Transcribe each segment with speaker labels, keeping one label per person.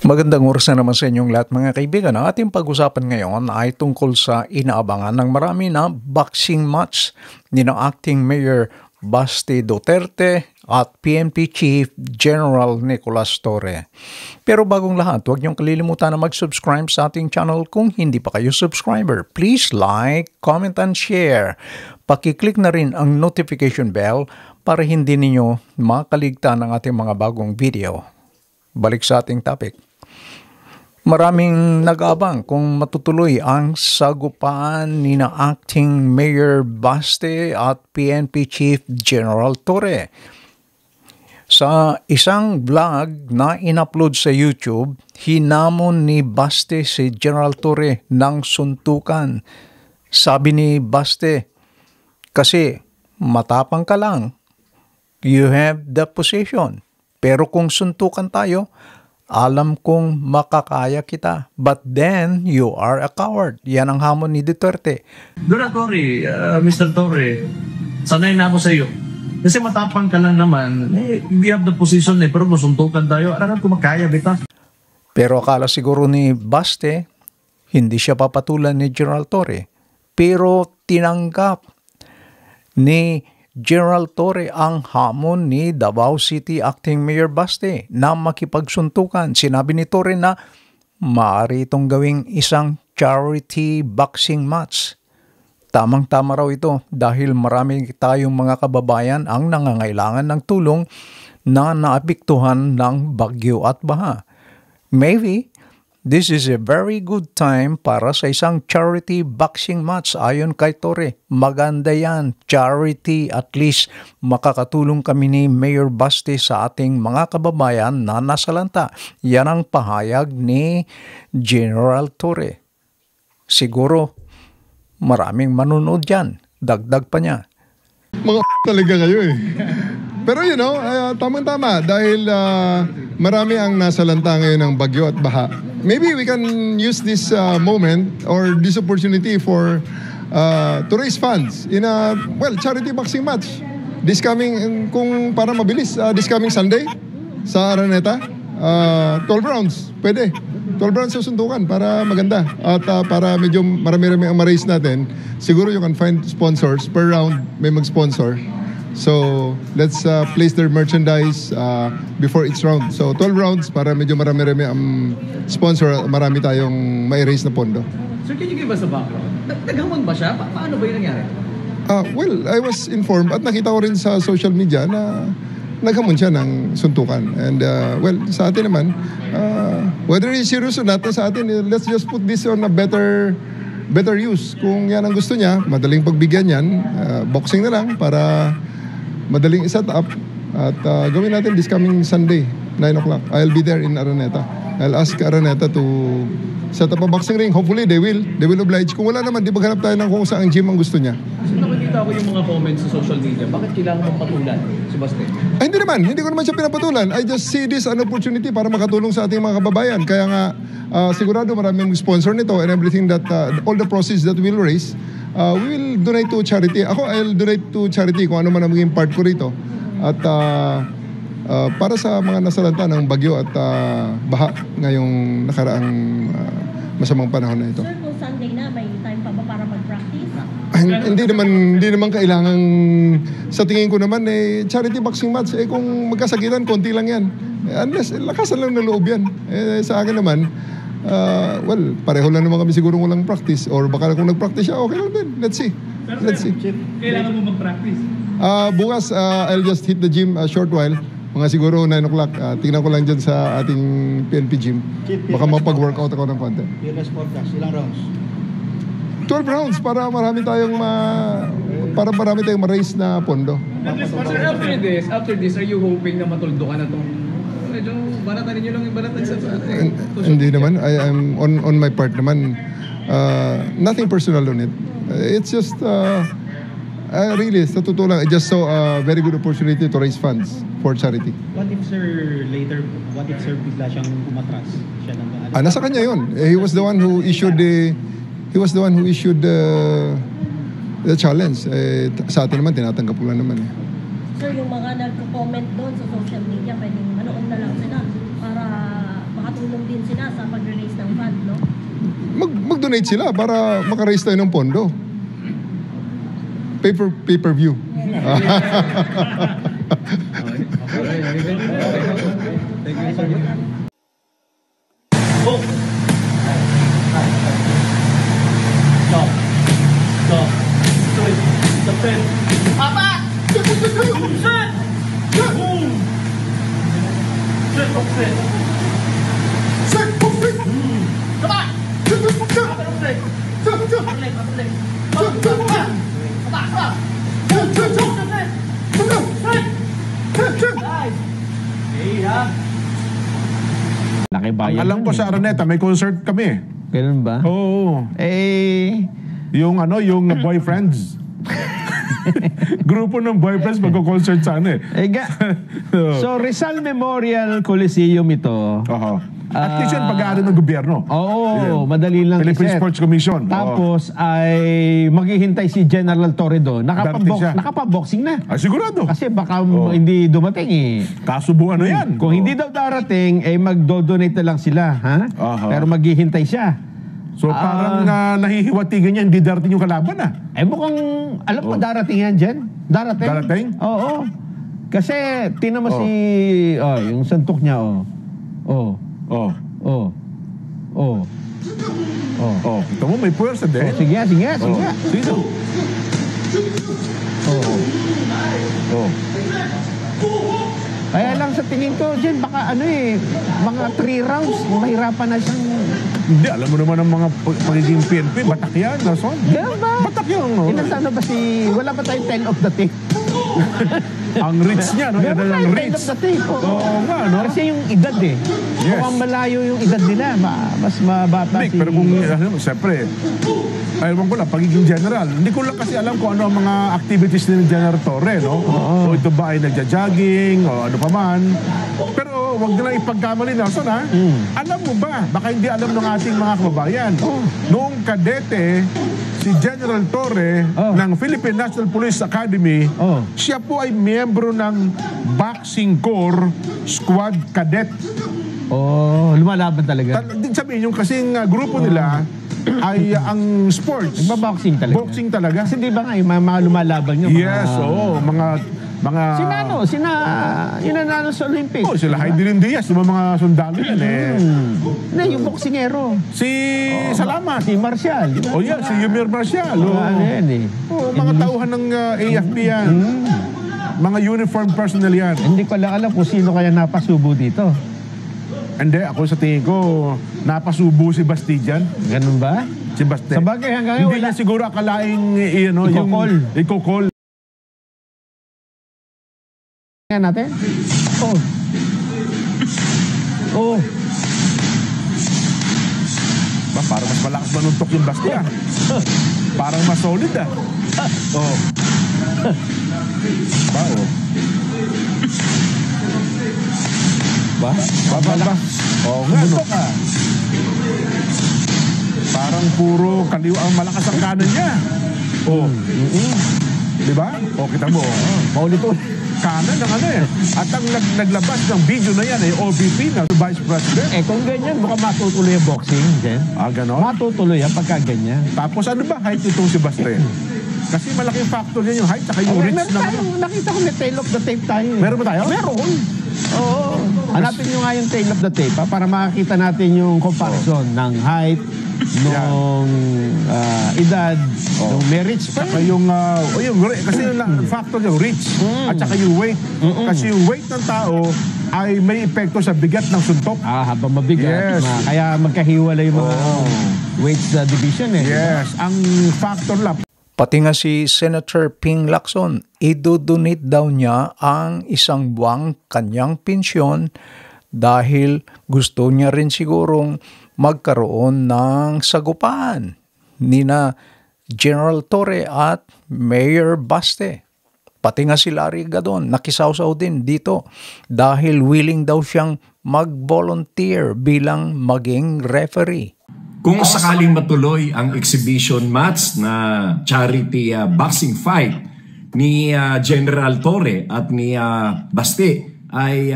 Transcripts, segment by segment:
Speaker 1: Magandang oras na naman sa inyong lahat mga kaibigan. Ang ating pag-usapan ngayon ay tungkol sa inaabangan ng marami na boxing match ni Acting Mayor Baste Duterte at PNP Chief General Nicolas Torre. Pero bagong lahat, huwag niyong kalilimutan na mag-subscribe sa ating channel kung hindi pa kayo subscriber. Please like, comment, and share. Pakiclick na rin ang notification bell para hindi ninyo makaligtan ng ating mga bagong video. Balik sa ating topic. Maraming nag-aabang kung matutuloy ang sagupaan ni Acting Mayor Baste at PNP Chief General Torre. Sa isang vlog na in-upload sa YouTube, hinamon ni Baste si General Torre ng suntukan. Sabi ni Baste, kasi matapang ka lang, you have the position. Pero kung suntukan tayo, alam kong makakaya kita. But then, you are a coward. Yan ang hamon ni Duterte.
Speaker 2: Dura Torre, Mr. Torre, sanay na ako sa iyo. Kasi matapang ka lang naman, we have the position pero kung suntukan tayo, alam ko makaya, bita.
Speaker 1: Pero akala siguro ni Baste, hindi siya papatulan ni General Torre. Pero tinanggap ni General Torre ang hamon ni Davao City Acting Mayor Baste na makipagsuntukan. Sinabi ni Torre na maaari itong gawing isang charity boxing match. Tamang-tama raw ito dahil marami tayong mga kababayan ang nangangailangan ng tulong na naapektuhan ng bagyo at baha. Maybe this is a very good time para sa isang charity boxing match ayon kay Torre. Maganda yan, charity, at least makakatulong kami ni Mayor Baste sa ating mga kababayan na nasalanta. Yan ang pahayag ni General Torre. Siguro maraming manunod dyan. Dagdag pa niya.
Speaker 3: Mga talaga kayo eh. Pero tamang-tama dahil marami ang nasalanta ngayon ng bagyo at baha. Maybe we can use this moment or this opportunity for to raise funds in a charity boxing match. This coming, kung para mabilis, this coming Sunday sa Araneta, 12 rounds, pwede. 12 rounds sa suntukan para maganda. At para medyo marami-rami ang ma-raise natin, siguro you can find sponsors. Per round may mag-sponsor. So, let's place their merchandise before each round. So, 12 rounds para medyo marami-rami ang sponsor, marami tayong ma-erase na pondo.
Speaker 2: Sir, can you give us a background? Naghamon ba siya? Paano ba yung nangyari?
Speaker 3: I was informed at nakita ko rin sa social media na naghamon siya ng suntukan. And, sa atin naman, whether he's serious or not, sa atin, let's just put this on a better use. Kung yan ang gusto niya, madaling pagbigyan yan, boxing na lang para madaling i-set up at gawin natin this coming Sunday, 9 o'clock. I'll be there in Araneta. I'll ask Araneta to set up a boxing ring. Hopefully, they will oblige. Kung wala naman, di maghanap tayo ng kung saan gym ang gusto niya.
Speaker 2: Kasi nakikita ko yung mga comments sa social media. Bakit kailangan mong patulan si Baste?
Speaker 3: Hindi naman. Hindi ko naman siya pinapatulan. I just see this an opportunity para makatulong sa ating mga kababayan. Kaya nga, sigurado maraming sponsor nito and everything that, all the proceeds that we'll raise, we will donate to charity. I'll donate to charity kung ano man ang maging part ko rito. At para sa mga nasalanta ng bagyo at baha ngayong nakaraang masamang panahon na ito.
Speaker 4: Sir, kung Sunday na, may time pa ba para mag-practice?
Speaker 3: Hindi naman kailangan, sa tingin ko naman, charity boxing match, kung magkasakitan, konti lang yan. Unless, lakasan lang ng loob yan. Sa akin naman, pareho lang naman kami siguro walang practice. Or baka kung nag-practice siya, okay lang din. Let's see.
Speaker 2: Kailangan mo mag-practice?
Speaker 3: Bukas, I'll just hit the gym a short while. Mga siguro 9 o'clock. Tingnan ko lang dyan sa ating PNP gym. Baka mapag-workout ako ng konti.
Speaker 5: PLS podcast, ilang rounds?
Speaker 3: 12 rounds para marami tayong ma-raise na pondo.
Speaker 2: Sir, after this, are you hoping na matuldo ka na itong medyo banatan ninyo lang yung banatan sa
Speaker 3: Hindi naman. I am on my part naman. Nothing personal on it. It's just really, sa totoo lang, I just saw a very good opportunity to raise funds for charity.
Speaker 5: What if sir bigla siyang umatras?
Speaker 3: Nasa kanya yun. He was the one who issued the challenge. Sa atin naman, tinatanggap ko lang naman.
Speaker 4: Sir, yung mga nagko-comment doon sa social media, pwedeng manood na lang sila para makatulong din sila sa pag-release ng fund, no?
Speaker 3: Mag-donate sila para maka-raise tayo ng pondo. Pay-per-view.
Speaker 6: Laki
Speaker 7: Ang
Speaker 6: bayan.
Speaker 7: alam ko sa Araneta, may concert kami.
Speaker 6: Ganun ba?
Speaker 7: Oo. Yung yung boyfriends. Grupo ng boyfriends magko-concert sana
Speaker 6: So, Rizal Memorial Coliseum ito.
Speaker 7: Oho. At least yan pag-aari ng gobyerno.
Speaker 6: Oo, madali lang
Speaker 7: Philippine
Speaker 6: iset.
Speaker 7: Sports Commission.
Speaker 6: Tapos ay maghihintay si General Torre doon.
Speaker 7: Darating siya.
Speaker 6: Nakapa-boxing na.
Speaker 7: Sigurado.
Speaker 6: Kasi baka hindi dumating eh.
Speaker 7: Kasubuan na yan.
Speaker 6: Kung hindi daw darating, magdo-donate na lang sila. Ha?
Speaker 7: Aha.
Speaker 6: Pero maghihintay siya.
Speaker 7: So parang nahihiwatigan niya, hindi darating yung kalaban
Speaker 6: Mukhang, alam ko darating yan dyan. Darating.
Speaker 7: Darating?
Speaker 6: Oo. Kasi, tinan mo si, yung santok niya,
Speaker 7: Ito mo, may puwersa din.
Speaker 6: Sige.
Speaker 7: Sino?
Speaker 6: Kaya lang sa tingin ko, dyan, baka mga 3 rounds, mahirapan na siyang...
Speaker 7: Hindi, alam mo naman ang mga pagiging PNP, batak yan, Nason.
Speaker 6: Ganun ba?
Speaker 7: Batak yan, no?
Speaker 6: Ilan taon na ba wala ba tayong 10 of the tape?
Speaker 7: Ang reach niya, no?
Speaker 6: Meron
Speaker 7: Yan ang
Speaker 6: tayong 10
Speaker 7: reach.
Speaker 6: of the tape.
Speaker 7: Oo nga, no?
Speaker 6: Kasi yung edad
Speaker 7: Yes.
Speaker 6: Mukhang malayo yung edad nila. Mas mabata
Speaker 7: Hindi, pero kung, siyempre, ayaw ko lang, pagiging general. Hindi ko lang kasi alam kung ano ang mga activities ni General Torre, no? O ito ba ay nagja-jogging, o ano pa man. Pero wag nila ipagkamali, Nelson, ha? Alam mo ba, baka hindi alam ng ating mga kababayan, noong kadete, si General Torre ng Philippine National Police Academy, siya po ay miyembro ng Boxing Corps Squad Cadet.
Speaker 6: Lumalaban talaga.
Speaker 7: Sabihin, yung kasing grupo nila ay ang sports.
Speaker 6: Nagbaboxing talaga.
Speaker 7: Boxing talaga.
Speaker 6: Kasi di ba nga, yung mga lumalaban nyo.
Speaker 7: Yes, mga...
Speaker 6: Yung nanalo sa Olympics.
Speaker 7: Sila Heidelin Diaz, yung mga sundalo yan
Speaker 6: Yung boksingero.
Speaker 7: Si Salamat.
Speaker 6: Si Marcial.
Speaker 7: Si Yumir Marcial.
Speaker 6: Ano yan
Speaker 7: mga tauhan ng AFP yan. Mga uniform personnel yan.
Speaker 6: Hindi ko lang alam kung sino kaya napasubo dito.
Speaker 7: Hindi, ako sa tingin ko, napasubo si Basti dyan.
Speaker 6: Ganun ba?
Speaker 7: Si Basti.
Speaker 6: Sa bagay hanggang
Speaker 7: hindi na siguro akalaing ikokol.
Speaker 6: Yan natin.
Speaker 7: Parang mas malakas manuntok yung Basti Parang mas solid
Speaker 6: Ba?
Speaker 7: Nga. Parang puro kaliwa ang malakas ang kanan niya. Di ba? Kita mo.
Speaker 6: Paulit-ulit.
Speaker 7: Kanan ng At ang naglabas ng video na yan ay OVP na Vice President.
Speaker 6: Kung ganyan, mukhang matutuloy ang boxing, Jen.
Speaker 7: Ganon?
Speaker 6: Matutuloy yan pagka ganyan.
Speaker 7: Tapos ano ba height itong si Basti? Kasi malaking factor niya yung height saka yung reach
Speaker 6: Nakita ko may tail of the tape tayo.
Speaker 7: Meron ba tayo?
Speaker 6: Meron. Oo. Hanapin nyo nga yung tail of the tape para makakita natin yung comparison ng height, nung edad, nung marriage pa.
Speaker 7: Saka yung kasi yung factor yung reach at saka yung weight. Kasi yung weight ng tao ay may epekto sa bigat ng suntok.
Speaker 6: Habang mabigat.
Speaker 7: Yes.
Speaker 6: Kaya magkahiwalay yung mga weights division
Speaker 7: Yes. Ang factor lang.
Speaker 1: Pati nga si Senator Ping Lacson, idodonate daw niya ang 1 buwang kanyang pensyon dahil gusto niya rin sigurong magkaroon ng sagupaan nina General Torre at Mayor Baste. Pati nga si Larry Gadon, nakisawsaw din dito dahil willing daw siyang mag-volunteer bilang maging referee.
Speaker 8: Kung sakaling matuloy ang exhibition match na charity boxing fight ni General Torre at ni Baste ay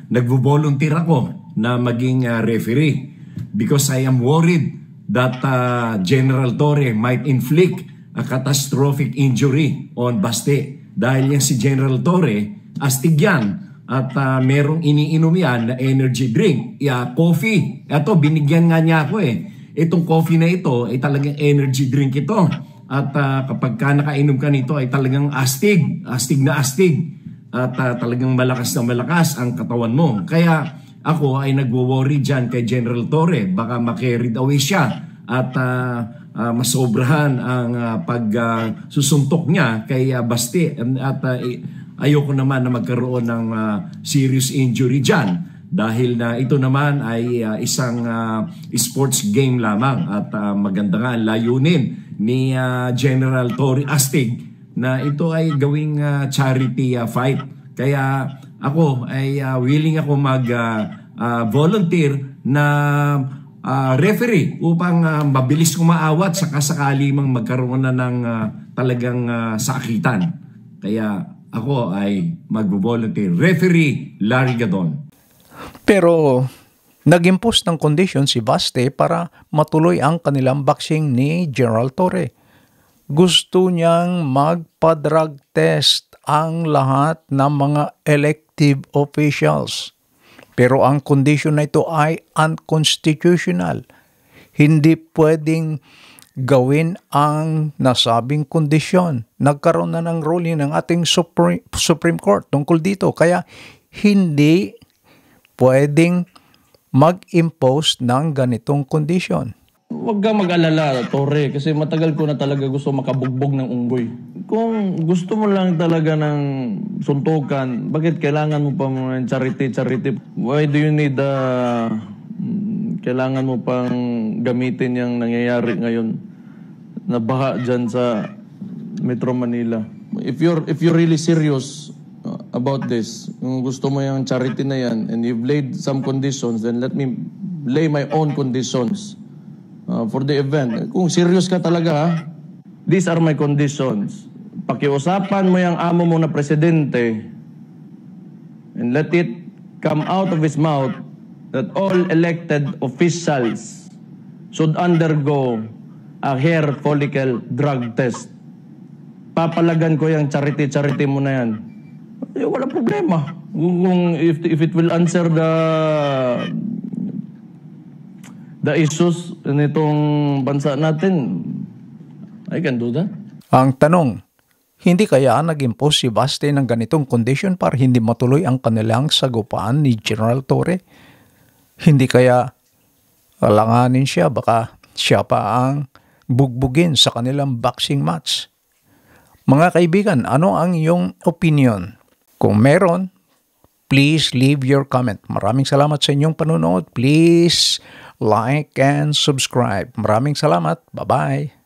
Speaker 8: nagvo-volunteer ako na maging referee because I am worried that General Torre might inflict a catastrophic injury on Baste. Dahil yan si General Torre, astig yan. At merong iniinom yan na energy drink, coffee. Ito, binigyan nga niya ako Itong coffee na ito ay talagang energy drink ito. At kapag ka nakainom ka nito ay talagang astig na astig. At talagang malakas na malakas ang katawan mo. Kaya ako ay nagwo-worry dyan kay General Torre. Baka ma-carried away siya at masobrahan ang pagsusuntok niya kay Baste. At ayoko naman na magkaroon ng serious injury dyan. Dahil na ito naman ay isang sports game lamang. At maganda nga layunin ni General Torre Astig na ito ay gawing charity fight. Kaya ako ay willing ako mag-volunteer na referee upang mabilis kumaawat sa kasakali mang magkaroon na ng talagang sakitan. Kaya ako ay mag-volunteer. Referee Larry Gadon.
Speaker 1: Pero nag-impose ng condition si Baste para matuloy ang kanilang boxing ni General Torre. Gusto niyang magpa-drug test ang lahat ng mga elective officials. Pero ang condition na ito ay unconstitutional. Hindi pwedeng gawin ang nasabing kondisyon. Nagkaroon na ng ruling ng ating Supreme Court tungkol dito. Kaya hindi pwedeng mag-impose ng ganitong kondisyon.
Speaker 2: Huwag ka mag-alala, Torre, kasi matagal ko na talaga gusto makabugbog ng unggoy. Kung gusto mo lang talaga ng suntukan, bakit kailangan mo pa ng charity? Why do you need kailangan mo pang gamitin yung nangyayari ngayon na baha dyan sa Metro Manila? If you're really serious about this, kung gusto mo yung charity na yan and you've laid some conditions, then let me lay my own conditions for the event. Kung serious ka talaga, these are my conditions. Pakiusapan mo yung amo mo na presidente and let it come out of his mouth that all elected officials should undergo a hair follicle drug test. Papalagan ko yung charity mo na yan. Wala problema. Kung if it will answer the issues nitong bansa natin, I can do that.
Speaker 1: Ang tanong, hindi kaya nag-impose si Baste ng ganitong condition para hindi matuloy ang kanilang sagupaan ni General Torre? Hindi kaya alanganin siya, baka siya pa ang bugbugin sa kanilang boxing match? Mga kaibigan, ano ang iyong opinion? Kung meron, please leave your comment. Maraming salamat sa inyong panunood. Please like and subscribe. Maraming salamat. Bye-bye.